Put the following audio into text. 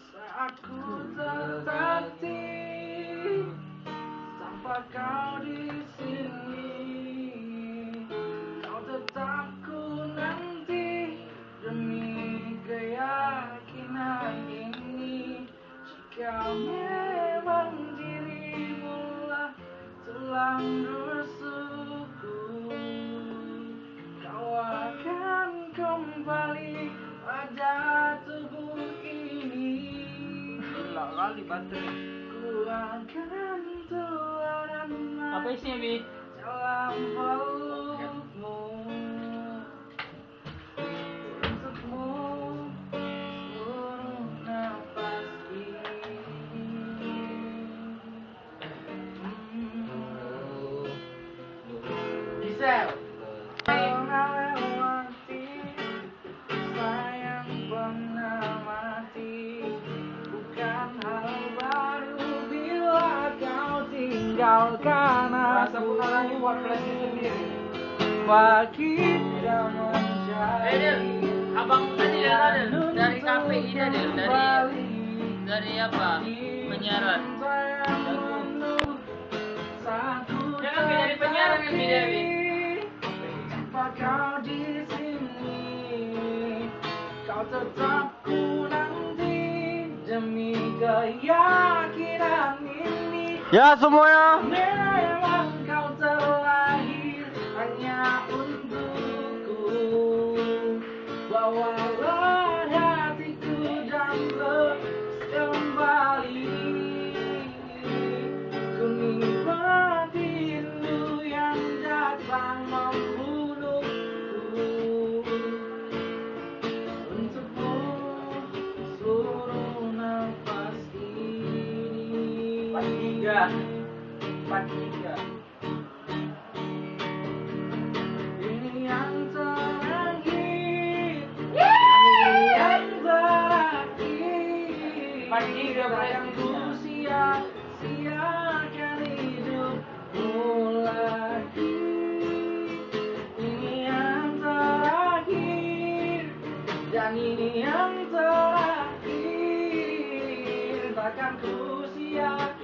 Saat ku tertatih tanpa kau di sini, kau tetap ku nanti demi keyakinan ini. Jika memang dirimu lah tulang rusukku, kau akan kembali pada tubuh ini. Gila kali baterai. Ku akan tua dan mati Apa isinya, Bi? dalam pelukmu. Untukmu seluruh nafas ini. Diesel. Melewati sayang pernah mati, bukan hal baru bila kau tinggalkan Rasa aku. pun lagi buat flashnya sendiri. Pagi sudah menjadi Del, abang tadi Del, dari kafe ini Del, dari apa? Penyiaran. Jangan dari penyiaran kan beda, Bi. Tanpa kau di sini, kau tetap ku nanti demi keyakinan ini. Ya semuanya. Memang kau terlahir hanya untukku. Bawalah hatiku dan terus kembali. Ku nikmati rindu yang datang membunuhku. Untukmu seluruh nafas ini. 43. Ini yang terakhir. Ini yang terakhir. 43 Sayang ku sia-siakan hidupmu lagi. Ini yang terakhir. Dan ini yang terakhir. Takkan ku sia-siakan